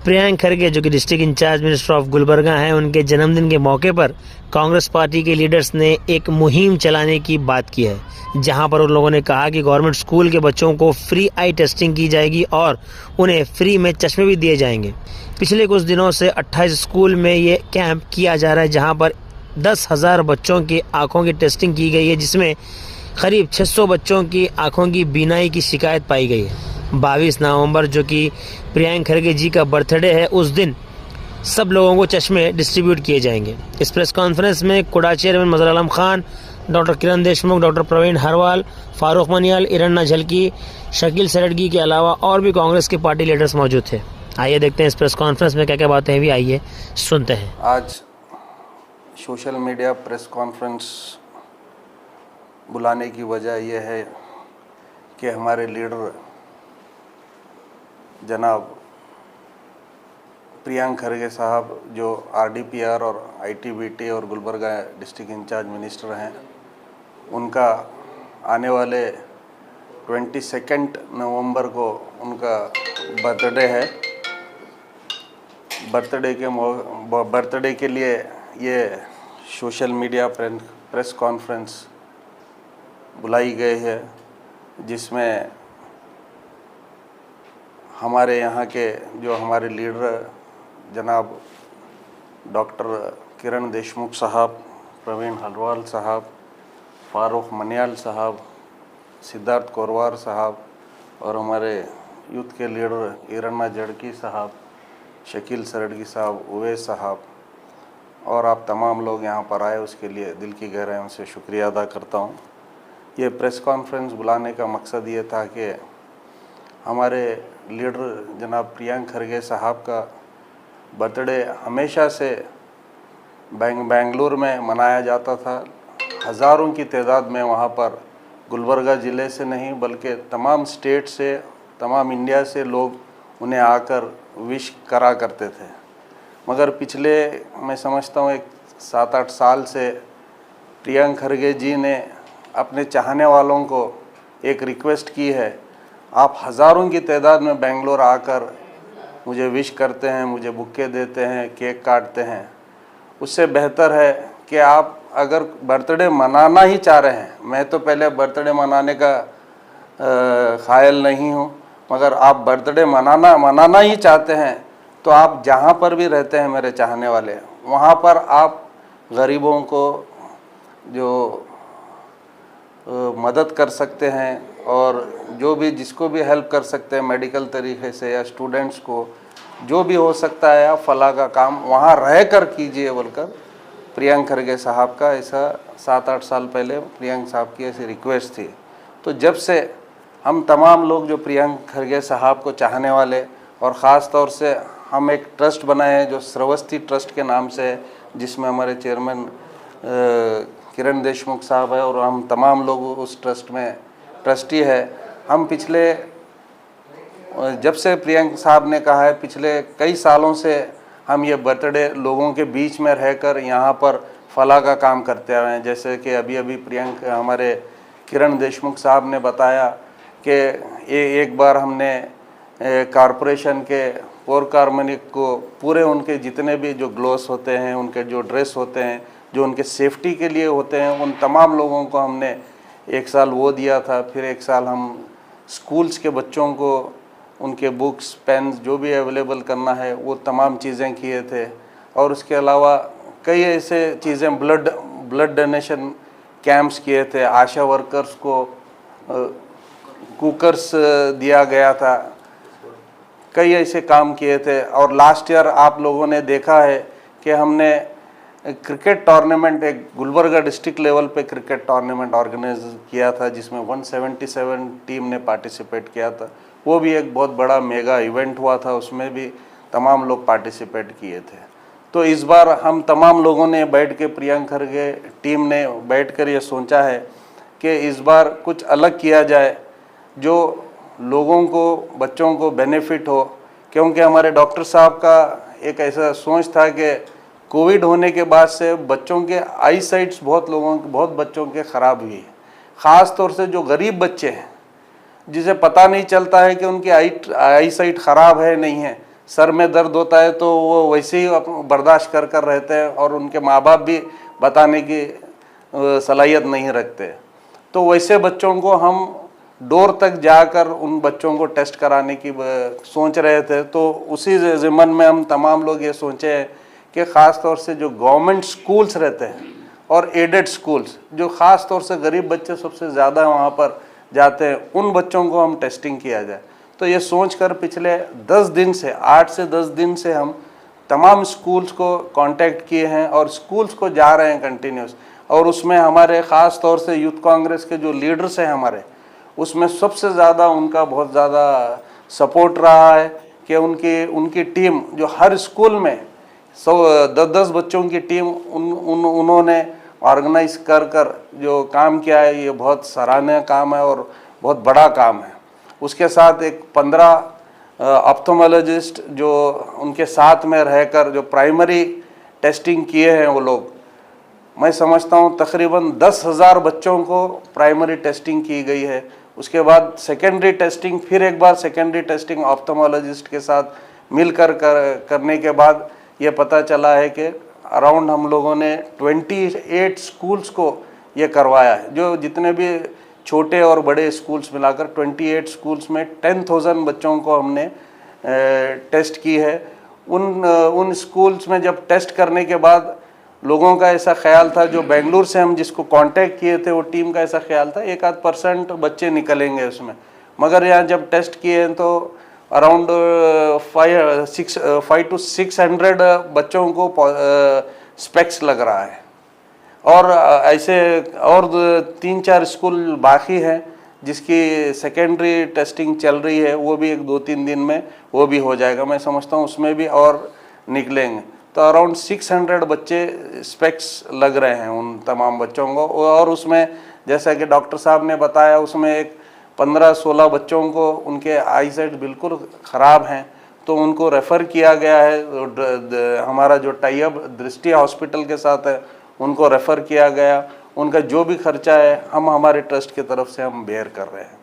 प्रियंक खरगे जो कि district incharge minister of Gulbarga हैं, उनके जन्मदिन के मौके पर कांग्रेस पार्टी के लीडर्स ने एक मुहिम चलाने की बात की है, जहां पर उन लोगों ने कहा कि गवर्नमेंट स्कूल के बच्चों को फ्री आई टेस्टिंग की जाएगी और उन्हें फ्री में चश्मे भी दिए जाएंगे। पिछले कुछ दिनों से 28 स्कूल में ये कैंप किया जा रहा है, जहाँ पर 10,000 बच्चों की आँखों की टेस्टिंग की गई है, जिसमें करीब 600 बच्चों की आँखों की बीनाई की शिकायत पाई गई है। 22 नवंबर जो कि प्रियंक खरगे जी का बर्थडे है, उस दिन सब लोगों को चश्मे डिस्ट्रीब्यूट किए जाएंगे। इस प्रेस कॉन्फ्रेंस में कुड़ा चेयरमैन मजहर आलम खान, डॉक्टर किरण देशमुख, डॉक्टर प्रवीण हरवाल, फारूक मनियाल, इरन्ना झलकी, शकील सरडगी के अलावा और भी कांग्रेस के पार्टी लीडर्स मौजूद थे। आइए देखते हैं इस प्रेस कॉन्फ्रेंस में क्या क्या बातें हुई, आइए सुनते हैं। आज सोशल मीडिया प्रेस कॉन्फ्रेंस बुलाने की वजह यह है कि हमारे लीडर जनाब प्रियंक खरगे साहब जो आरडीपीआर और आईटीबीटी और गुलबर्गा डिस्ट्रिक्ट इंचार्ज मिनिस्टर हैं, उनका आने वाले 22 नवंबर को उनका बर्थडे है। बर्थडे के लिए ये सोशल मीडिया प्रेस कॉन्फ्रेंस बुलाई गई है, जिसमें हमारे यहाँ के जो हमारे लीडर जनाब डॉक्टर किरण देशमुख साहब, प्रवीण हरवाल साहब, फारूक मनियाल साहब, सिद्धार्थ कोरवार साहब और हमारे यूथ के लीडर इरन्ना झलकी साहब, शकील सरडगी साहब, उवैस साहब और आप तमाम लोग यहाँ पर आए, उसके लिए दिल की गहराइयों से शुक्रिया अदा करता हूँ। ये प्रेस कॉन्फ्रेंस बुलाने का मकसद ये था कि हमारे लीडर जनाब प्रियंक खरगे साहब का बर्थडे हमेशा से बेंगलुरु में मनाया जाता था। हज़ारों की तादाद में वहाँ पर गुलबर्गा ज़िले से नहीं बल्कि तमाम स्टेट से, तमाम इंडिया से लोग उन्हें आकर विश करा करते थे। मगर पिछले मैं समझता हूँ 7-8 साल से प्रियंक खरगे जी ने अपने चाहने वालों को एक रिक्वेस्ट की है, आप हज़ारों की तादाद में बेंगलोर आकर मुझे विश करते हैं, मुझे बुक्के देते हैं, केक काटते हैं। उससे बेहतर है कि आप अगर बर्थडे मनाना ही चाह रहे हैं, मैं तो पहले बर्थडे मनाने का ख़ायल नहीं हूँ, मगर आप बर्थडे मनाना ही चाहते हैं तो आप जहाँ पर भी रहते हैं मेरे चाहने वाले, वहाँ पर आप गरीबों को जो मदद कर सकते हैं और जो भी जिसको भी हेल्प कर सकते हैं मेडिकल तरीके से या स्टूडेंट्स को जो भी हो सकता है, आप फलाह का काम वहाँ रह कर कीजिए बोलकर प्रियंक खरगे साहब का ऐसा 7-8 साल पहले प्रियंक साहब की ऐसी रिक्वेस्ट थी। तो जब से हम तमाम लोग जो प्रियंक खरगे साहब को चाहने वाले और ख़ास तौर से हम एक ट्रस्ट बनाए हैं जो श्रावस्ती ट्रस्ट के नाम से है, जिसमें हमारे चेयरमैन किरण देशमुख साहब है और हम तमाम लोग उस ट्रस्ट में ट्रस्टी है। हम पिछले जब से प्रियंक साहब ने कहा है, पिछले कई सालों से हम ये बर्थडे लोगों के बीच में रहकर यहाँ पर फलाह का काम करते आए हैं। जैसे कि अभी प्रियंक हमारे किरण देशमुख साहब ने बताया कि एक बार हमने कॉरपोरेशन के पोर कार्मिक को पूरे उनके जितने भी जो ग्लोव्स होते हैं, उनके जो ड्रेस होते हैं, जो उनके सेफ्टी के लिए होते हैं, उन तमाम लोगों को हमने एक साल वो दिया था। फिर एक साल हम स्कूल्स के बच्चों को उनके बुक्स, पेन्स जो भी अवेलेबल करना है वो तमाम चीज़ें किए थे। और उसके अलावा कई ऐसे चीज़ें ब्लड डोनेशन कैंप्स किए थे, आशा वर्कर्स को कुकर्स दिया गया था, कई ऐसे काम किए थे। और लास्ट ईयर आप लोगों ने देखा है कि हमने क्रिकेट टूर्नामेंट, एक गुलबर्गा डिस्ट्रिक्ट लेवल पे क्रिकेट टूर्नामेंट ऑर्गेनाइज किया था, जिसमें 177 टीम ने पार्टिसिपेट किया था। वो भी एक बहुत बड़ा मेगा इवेंट हुआ था, उसमें भी तमाम लोग पार्टिसिपेट किए थे। तो इस बार हम तमाम लोगों ने बैठ के, प्रियंक खरगे टीम ने बैठकर ये सोचा है कि इस बार कुछ अलग किया जाए जो लोगों को, बच्चों को बेनिफिट हो। क्योंकि हमारे डॉक्टर साहब का एक ऐसा सोच था कि कोविड होने के बाद से बच्चों के आई साइट्स बहुत बच्चों के ख़राब हुई है। ख़ास तौर से जो गरीब बच्चे हैं जिसे पता नहीं चलता है कि उनकी आई साइट ख़राब है नहीं है, सर में दर्द होता है तो वो वैसे ही बर्दाश्त कर कर रहते हैं और उनके माँ बाप भी बताने की सलाहियत नहीं रखते। तो वैसे बच्चों को हम डोर तक जाकर उन बच्चों को टेस्ट कराने की सोच रहे थे। तो उसी ज़िम्मन में हम तमाम लोग ये सोचे हैं कि ख़ास तौर से जो गवर्नमेंट स्कूल्स रहते हैं और एडेड स्कूल्स, जो ख़ास तौर से गरीब बच्चे सबसे ज़्यादा वहाँ पर जाते हैं, उन बच्चों को हम टेस्टिंग किया जाए। तो ये सोचकर पिछले 10 दिन से 8 से 10 दिन से हम तमाम स्कूल्स को कांटेक्ट किए हैं और स्कूल्स को जा रहे हैं कंटिन्यूस। और उसमें हमारे ख़ास तौर से यूथ कांग्रेस के जो लीडर्स हैं हमारे, उसमें सबसे ज़्यादा उनका बहुत ज़्यादा सपोर्ट रहा है कि उनकी टीम जो हर स्कूल में 10-10 बच्चों की टीम उन्होंने ऑर्गेनाइज कर जो काम किया है, ये बहुत सराहनीय काम है और बहुत बड़ा काम है। उसके साथ एक 15 ऑप्थेल्मोलॉजिस्ट जो उनके साथ में रहकर जो प्राइमरी टेस्टिंग किए हैं वो लोग, मैं समझता हूँ तकरीबन 10,000 बच्चों को प्राइमरी टेस्टिंग की गई है। उसके बाद सेकेंडरी टेस्टिंग, फिर एक बार सेकेंडरी टेस्टिंग ऑप्थेल्मोलॉजिस्ट के साथ मिलकर करने के बाद ये पता चला है कि अराउंड हम लोगों ने 28 स्कूल्स को ये करवाया है। जो जितने भी छोटे और बड़े स्कूल्स मिलाकर 28 स्कूल्स में 10,000 बच्चों को हमने टेस्ट की है। उन स्कूल्स में जब टेस्ट करने के बाद लोगों का ऐसा ख्याल था, जो बेंगलुरु से हम जिसको कांटेक्ट किए थे वो टीम का ऐसा ख्याल था 1-8% बच्चे निकलेंगे उसमें, मगर यहाँ जब टेस्ट किए हैं तो अराउंड 500 to 600 बच्चों को स्पेक्स लग रहा है। और ऐसे और 3-4 स्कूल बाकी हैं जिसकी सेकेंडरी टेस्टिंग चल रही है, वो भी 1-2-3 दिन में वो भी हो जाएगा। मैं समझता हूँ उसमें भी और निकलेंगे। तो अराउंड 600 बच्चे स्पेक्स लग रहे हैं उन तमाम बच्चों को। और उसमें जैसा कि डॉक्टर साहब ने बताया, उसमें एक 15-16 बच्चों को उनके आई साइट बिल्कुल ख़राब हैं, तो उनको रेफ़र किया गया है। हमारा जो टाई अप दृष्टि हॉस्पिटल के साथ है, उनको रेफ़र किया गया। उनका जो भी खर्चा है हम हमारे ट्रस्ट की तरफ से हम बेयर कर रहे हैं।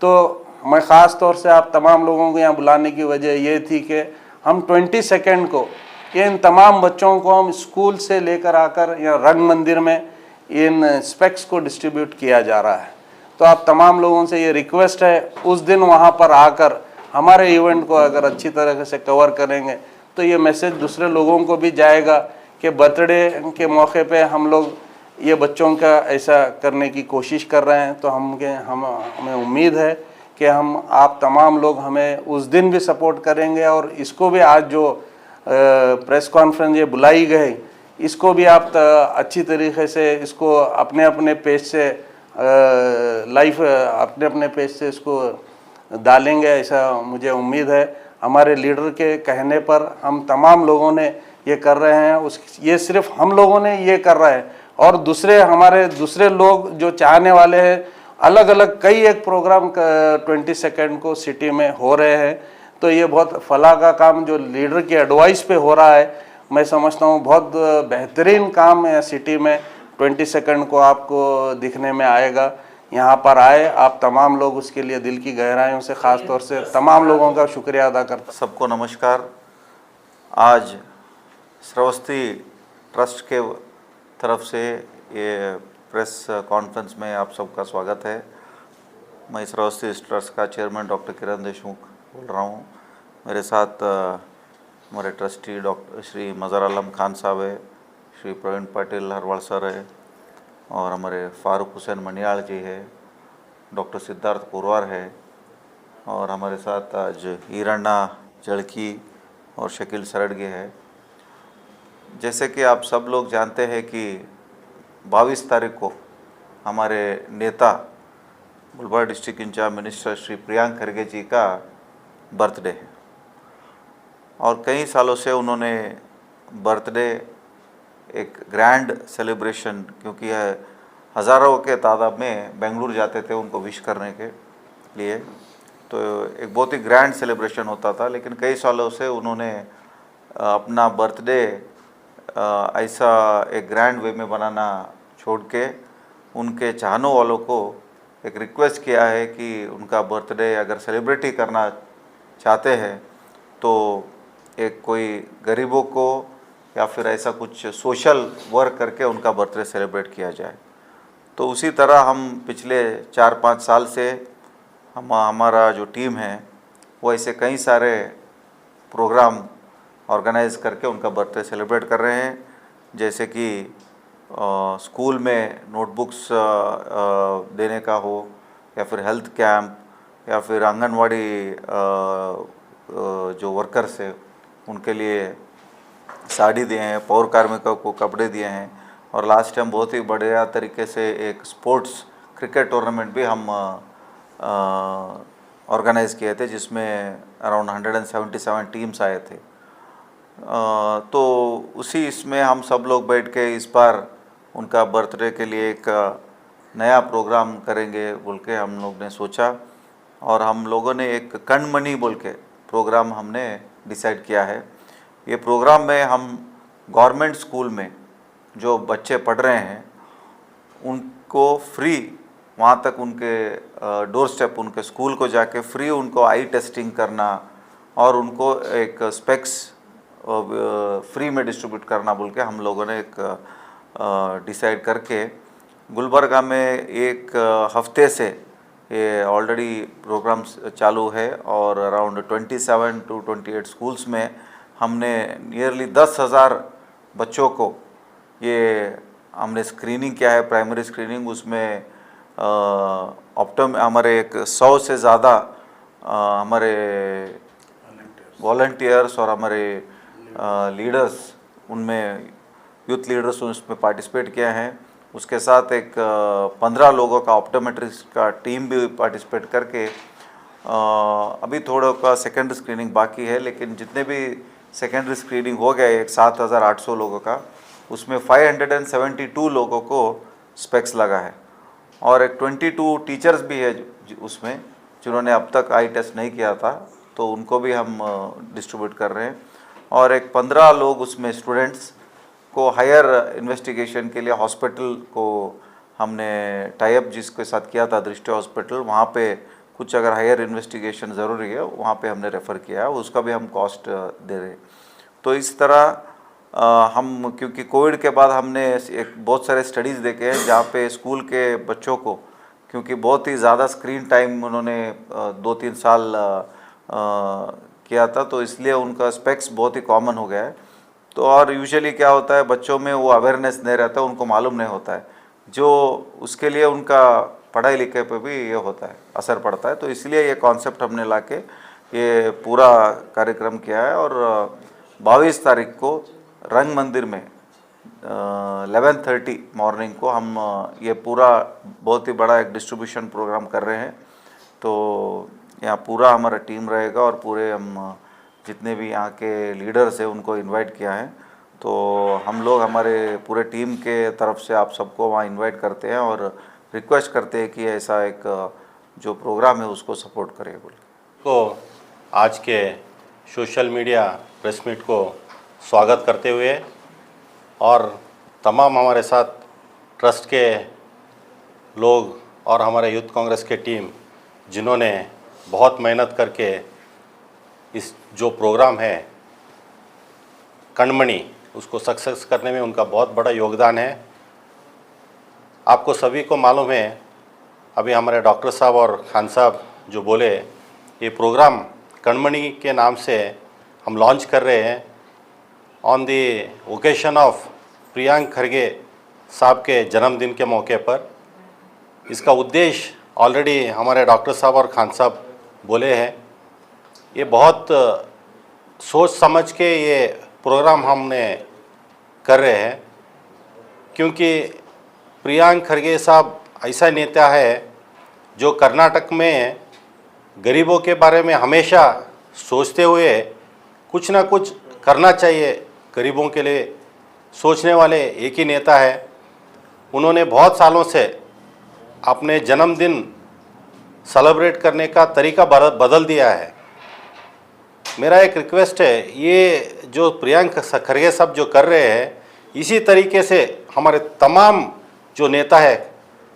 तो मैं ख़ास तौर से आप तमाम लोगों को यहाँ बुलाने की वजह ये थी कि हम 22 को इन तमाम बच्चों को हम स्कूल से लेकर आकर या रंग मंदिर में इन स्पेक्स को डिस्ट्रीब्यूट किया जा रहा है। तो आप तमाम लोगों से ये रिक्वेस्ट है, उस दिन वहाँ पर आकर हमारे इवेंट को अगर अच्छी तरह से कवर करेंगे तो ये मैसेज दूसरे लोगों को भी जाएगा कि बर्थडे के मौके पे हम लोग ये बच्चों का ऐसा करने की कोशिश कर रहे हैं। तो हमें उम्मीद है कि आप तमाम लोग हमें उस दिन भी सपोर्ट करेंगे। और इसको भी आज जो प्रेस कॉन्फ्रेंस ये बुलाई गई, इसको भी आप अच्छी तरीके से इसको अपने अपने पेज से लाइव अपने अपने पेज से इसको डालेंगे, ऐसा मुझे उम्मीद है। हमारे लीडर के कहने पर हम तमाम लोगों ने ये कर रहे हैं। ये सिर्फ हम लोगों ने ये कर रहे हैं और हमारे दूसरे लोग जो चाहने वाले हैं, अलग अलग कई एक प्रोग्राम 22 को सिटी में हो रहे हैं। तो ये बहुत फला का काम जो लीडर की एडवाइस पे हो रहा है, मैं समझता हूँ बहुत बेहतरीन काम है। सिटी में 22 को आपको दिखने में आएगा। यहाँ पर आए आप तमाम लोग, उसके लिए दिल की गहराइयों से ख़ास तौर से तमाम लोगों का शुक्रिया अदा करता। सबको नमस्कार। आज श्रावस्ती ट्रस्ट के तरफ से ये प्रेस कॉन्फ्रेंस में आप सबका स्वागत है। मैं श्रावस्ती ट्रस्ट का चेयरमैन डॉक्टर किरण देशमुख बोल रहा हूँ। मेरे साथ हमारे ट्रस्टी डॉक्टर श्री मज़हर आलम खान साहब है, श्री प्रवीण पाटिल हरवाल सर है, और हमारे फारूक हुसैन मनियाल जी है, डॉक्टर सिद्धार्थ पुरवार है, और हमारे साथ आज ईरण्णा जड़की और शकील सरडगे है। जैसे कि आप सब लोग जानते हैं कि 22 तारीख को हमारे नेता Gulbarga district incharge minister Shri Priyank Kharge ji का बर्थडे है, और कई सालों से उन्होंने बर्थडे एक ग्रैंड सेलिब्रेशन, क्योंकि हज़ारों के तादाद में बेंगलुरु जाते थे उनको विश करने के लिए, तो एक बहुत ही ग्रैंड सेलिब्रेशन होता था। लेकिन कई सालों से उन्होंने अपना बर्थडे ऐसा एक ग्रैंड वे में बनाना छोड़ के उनके चाहने वालों को एक रिक्वेस्ट किया है कि उनका बर्थडे अगर सेलिब्रेट ही करना चाहते हैं तो एक कोई गरीबों को या फिर ऐसा कुछ सोशल वर्क करके उनका बर्थडे सेलिब्रेट किया जाए। तो उसी तरह हम पिछले 4-5 साल से हमारा जो टीम है वो ऐसे कई सारे प्रोग्राम ऑर्गेनाइज करके उनका बर्थडे सेलिब्रेट कर रहे हैं। जैसे कि स्कूल में नोटबुक्स देने का हो, या फिर हेल्थ कैंप, या फिर आंगनवाड़ी जो वर्कर्स है उनके लिए साड़ी दिए हैं, पौर कार्मिकों को कपड़े दिए हैं। और लास्ट टाइम बहुत ही बढ़िया तरीके से एक स्पोर्ट्स क्रिकेट टूर्नामेंट भी हम ऑर्गेनाइज़ किए थे, जिसमें अराउंड 177 टीम्स आए थे। तो उसी इसमें हम सब लोग बैठ के इस बार उनका बर्थडे के लिए एक नया प्रोग्राम करेंगे बोल के हम लोग ने सोचा, और हम लोगों ने एक कणमणि बोल के प्रोग्राम हमने डिसाइड किया है। ये प्रोग्राम में हम गवर्नमेंट स्कूल में जो बच्चे पढ़ रहे हैं उनको फ्री वहाँ तक उनके डोर स्टेप उनके स्कूल को जाके फ्री उनको आई टेस्टिंग करना और उनको एक स्पेक्स फ्री में डिस्ट्रीब्यूट करना बोल के हम लोगों ने एक डिसाइड करके गुलबर्गा में एक हफ्ते से ये ऑलरेडी प्रोग्राम्स चालू है। और अराउंड 27 to 28 स्कूल्स में हमने नियरली 10,000 बच्चों को ये हमने स्क्रीनिंग किया है, प्राइमरी स्क्रीनिंग। उसमें हमारे एक 100 से ज़्यादा हमारे वॉलंटियर्स और हमारे लीडर्स, उनमें यूथ लीडर्स उसमें पार्टिसिपेट किए हैं। उसके साथ एक 15 लोगों का ऑप्टोमेट्रिस्ट का टीम भी पार्टिसिपेट करके अभी थोड़ा का सेकेंडरी स्क्रीनिंग बाकी है, लेकिन जितने भी सेकेंडरी स्क्रीनिंग हो गया एक 7,800 लोगों का, उसमें 572 लोगों को स्पेक्स लगा है। और एक 22 टीचर्स भी है उसमें जिन्होंने अब तक आई टेस्ट नहीं किया था, तो उनको भी हम डिस्ट्रीब्यूट कर रहे हैं। और एक 15 लोग उसमें स्टूडेंट्स को हायर इन्वेस्टिगेशन के लिए हॉस्पिटल को हमने टाइप जिसके साथ किया था, दृष्टि हॉस्पिटल, वहाँ पे कुछ अगर हायर इन्वेस्टिगेशन ज़रूरी है वहाँ पे हमने रेफ़र किया है, उसका भी हम कॉस्ट दे रहे हैं। तो इस तरह हम, क्योंकि कोविड के बाद हमने एक बहुत सारे स्टडीज़ देखे हैं जहाँ पे स्कूल के बच्चों को, क्योंकि बहुत ही ज़्यादा स्क्रीन टाइम उन्होंने 2-3 साल किया था, तो इसलिए उनका स्पेक्स बहुत ही कॉमन हो गया है। तो और यूजुअली क्या होता है, बच्चों में वो अवेयरनेस नहीं रहता, उनको मालूम नहीं होता है, जो उसके लिए उनका पढ़ाई लिखाई पे भी ये होता है, असर पड़ता है। तो इसलिए ये कॉन्सेप्ट हमने लाके ये पूरा कार्यक्रम किया है। और 22 तारीख को रंग मंदिर में 11:30 मॉर्निंग को हम ये पूरा बहुत ही बड़ा एक डिस्ट्रीब्यूशन प्रोग्राम कर रहे हैं। तो यहाँ पूरा हमारा टीम रहेगा और पूरे हम जितने भी यहाँ के लीडर्स हैं उनको इनवाइट किया है। तो हम लोग हमारे पूरे टीम के तरफ से आप सबको वहाँ इनवाइट करते हैं और रिक्वेस्ट करते हैं कि ऐसा एक जो प्रोग्राम है उसको सपोर्ट करें बोल को आज के सोशल मीडिया प्रेस मीट को स्वागत करते हुए, और तमाम हमारे साथ ट्रस्ट के लोग और हमारे यूथ कांग्रेस के टीम जिन्होंने बहुत मेहनत करके इस जो प्रोग्राम है कणमणि उसको सक्सेस करने में उनका बहुत बड़ा योगदान है। आपको सभी को मालूम है, अभी हमारे डॉक्टर साहब और खान साहब जो बोले, ये प्रोग्राम कणमणि के नाम से हम लॉन्च कर रहे हैं on the occasion of Priyank Kharge साहब के जन्मदिन के मौके पर। इसका उद्देश्य ऑलरेडी हमारे डॉक्टर साहब और खान साहब बोले हैं। ये बहुत सोच समझ के ये प्रोग्राम हमने कर रहे हैं, क्योंकि प्रियांक खरगे साहब ऐसा नेता है जो कर्नाटक में गरीबों के बारे में हमेशा सोचते हुए कुछ ना कुछ करना चाहिए, गरीबों के लिए सोचने वाले एक ही नेता है। उन्होंने बहुत सालों से अपने जन्मदिन सेलिब्रेट करने का तरीका बदल दिया है। मेरा एक रिक्वेस्ट है, ये जो प्रियांक खरगे साहब जो कर रहे हैं, इसी तरीके से हमारे तमाम जो नेता है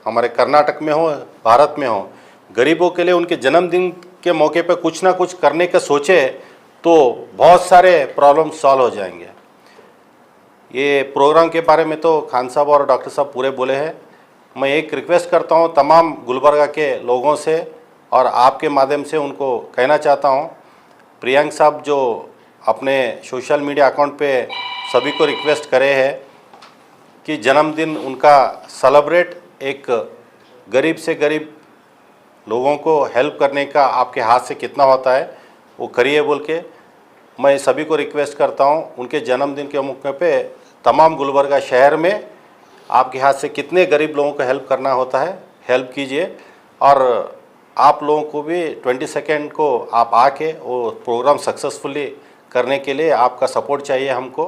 हमारे कर्नाटक में हो, भारत में हो, गरीबों के लिए उनके जन्मदिन के मौके पर कुछ ना कुछ करने का सोचे, तो बहुत सारे प्रॉब्लम सॉल्व हो जाएंगे। ये प्रोग्राम के बारे में तो खान साहब और डॉक्टर साहब पूरे बोले हैं। मैं एक रिक्वेस्ट करता हूँ तमाम गुलबर्गा के लोगों से और आपके माध्यम से उनको कहना चाहता हूँ, प्रियंक साहब जो अपने सोशल मीडिया अकाउंट पे सभी को रिक्वेस्ट करे हैं कि जन्मदिन उनका सेलिब्रेट एक गरीब से गरीब लोगों को हेल्प करने का आपके हाथ से कितना होता है वो करिए बोल के मैं सभी को रिक्वेस्ट करता हूँ। उनके जन्मदिन के मौके पे तमाम गुलबर्गा शहर में आपके हाथ से कितने गरीब लोगों को हेल्प करना होता है, हेल्प कीजिए। और आप लोगों को भी 22 को आप आके वो प्रोग्राम सक्सेसफुली करने के लिए आपका सपोर्ट चाहिए हमको।